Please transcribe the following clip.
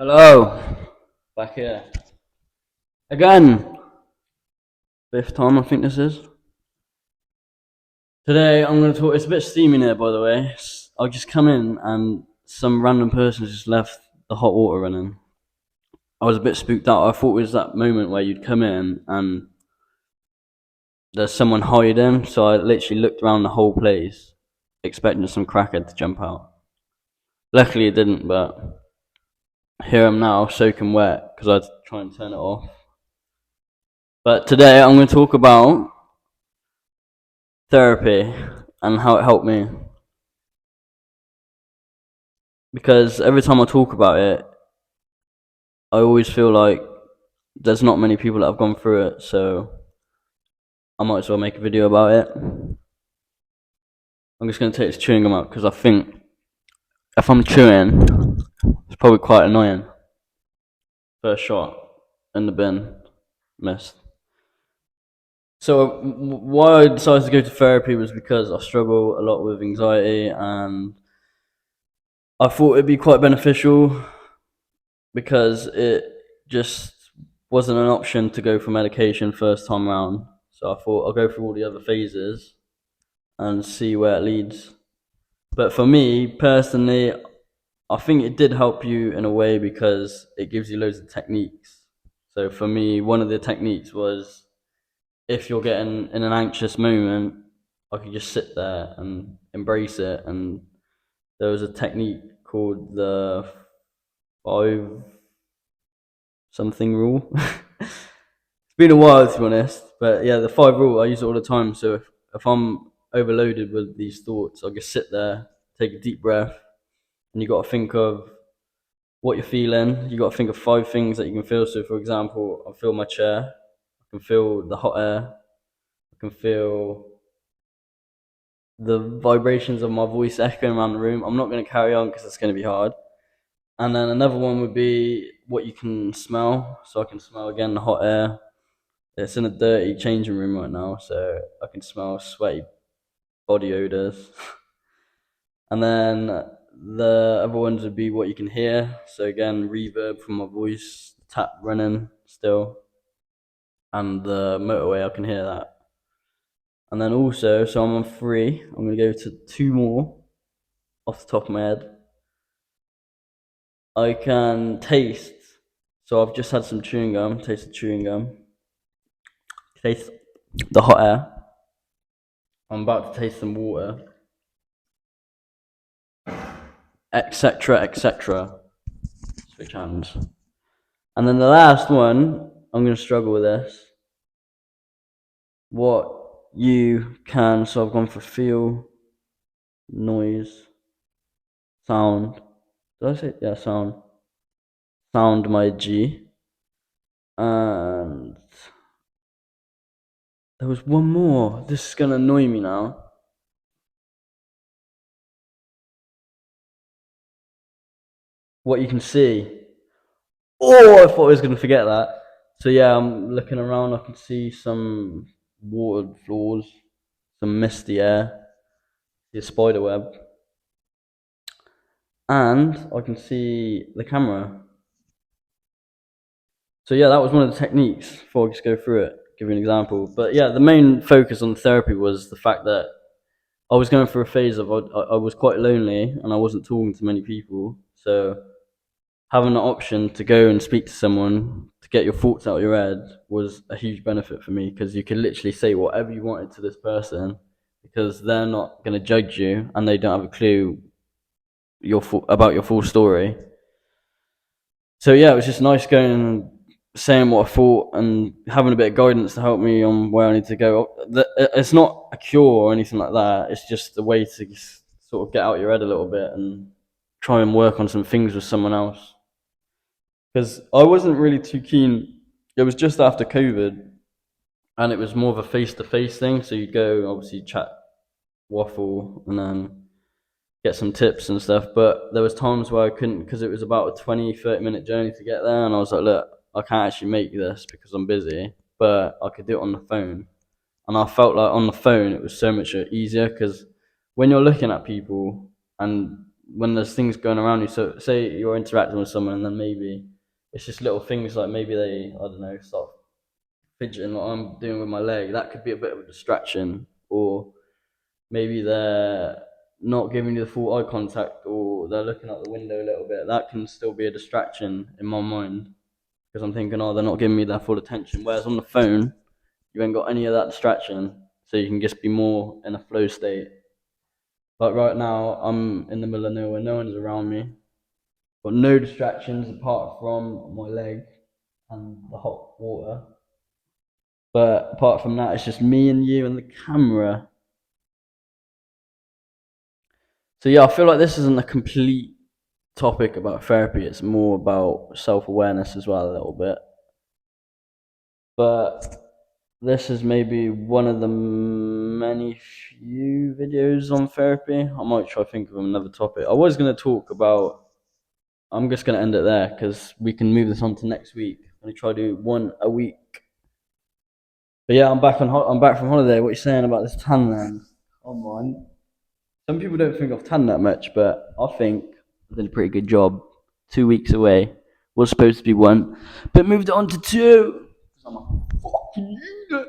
Hello, back here again. Fifth time I think this is. Today I'm going to talk. It's a bit steamy in here, by the way. I just come in and some random person just left the hot water running. I was a bit spooked out. I thought it was that moment where you'd come in and there's someone hiding. So I literally looked around the whole place, expecting some crackhead to jump out. Luckily it didn't, but here I'm now soaking wet because I had to try and turn it off. But today I'm going to talk about therapy and how it helped me. Because every time I talk about it, I always feel like there's not many people that have gone through it, so I might as well make a video about it. I'm just going to take this chewing gum out because I think if I'm chewing, it's probably quite annoying. First shot in the bin, missed. So why I decided to go to therapy was because I struggle a lot with anxiety, and I thought it'd be quite beneficial because it just wasn't an option to go for medication first time round. So I thought I'll go through all the other phases and see where it leads. But for me personally, I think it did help you in a way because it gives you loads of techniques. So for me, one of the techniques was if you're getting in an anxious moment, I could just sit there and embrace it. And there was a technique called the five something rule. It's been a while to be honest, but yeah, the five rule I use it all the time. So if I'm overloaded with these thoughts, I'll just sit there, take a deep breath, and you got to think of what you're feeling. You got to think of five things that you can feel. So, for example, I feel my chair, I can feel the hot air, I can feel the vibrations of my voice echoing around the room. I'm not going to carry on because it's going to be hard. And then another one would be what you can smell. So I can smell again the hot air. It's in a dirty changing room right now, so I can smell sweaty body odors. And then the other ones would be what you can hear. So again, reverb from my voice, tap running still, and the motorway I can hear that. And then also, so I'm on three. I'm gonna go to two more off the top of my head. I can taste. So I've just had some chewing gum. Taste the chewing gum. Taste the hot air. I'm about to taste some water, etc., etc. Switch hands. And then the last one, I'm going to struggle with this. What you can, so I've gone for feel, noise, sound. Did I say? Yeah, sound. Sound my G. And there was one more. This is going to annoy me now. What you can see. Oh, I thought I was going to forget that. So yeah, I'm looking around. I can see some watered floors, some misty air, the spider web, and I can see the camera. So yeah, that was one of the techniques. Before I just go through it, give you an example. But yeah, the main focus on therapy was the fact that I was going through a phase of I was quite lonely and I wasn't talking to many people. So having the option to go and speak to someone to get your thoughts out of your head was a huge benefit for me because you could literally say whatever you wanted to this person because they're not going to judge you and they don't have a clue about your full story. So yeah, it was just nice going and saying what I thought and having a bit of guidance to help me on where I need to go. It's not a cure or anything like that. It's just a way to sort of get out your head a little bit and try and work on some things with someone else. Because I wasn't really too keen. It was just after COVID, and it was more of a face-to-face thing. So you'd go, obviously, chat, waffle, and then get some tips and stuff. But there was times where I couldn't because it was about a 20-30 minute journey to get there, and I was like, look, I can't actually make this because I'm busy, but I could do it on the phone. And I felt like on the phone it was so much easier because when you're looking at people and when there's things going around you. So say you're interacting with someone, and then maybe it's just little things like maybe they, I don't know, start fidgeting like I'm doing with my leg. That could be a bit of a distraction, or maybe they're not giving you the full eye contact, or they're looking out the window a little bit. That can still be a distraction in my mind because I'm thinking, oh, they're not giving me their full attention. Whereas on the phone, you ain't got any of that distraction, so you can just be more in a flow state. Like right now, I'm in the middle of nowhere, no one's around me, got no distractions apart from my leg and the hot water. But apart from that, it's just me and you and the camera. So yeah, I feel like this isn't a complete topic about therapy. It's more about self-awareness as well, a little bit. But this is maybe one of the many few videos on therapy. I might try to think of another topic. I was going to talk about. I'm just going to end it there because we can move this on to next week. I'm going to try to do one a week. But yeah, I'm back from holiday. What are you saying about this tan land? Come on. Some people don't think I've tanned that much, but I think I did a pretty good job. 2 weeks away. Was supposed to be one, but moved it on to two. 'Cause I'm a fucking idiot.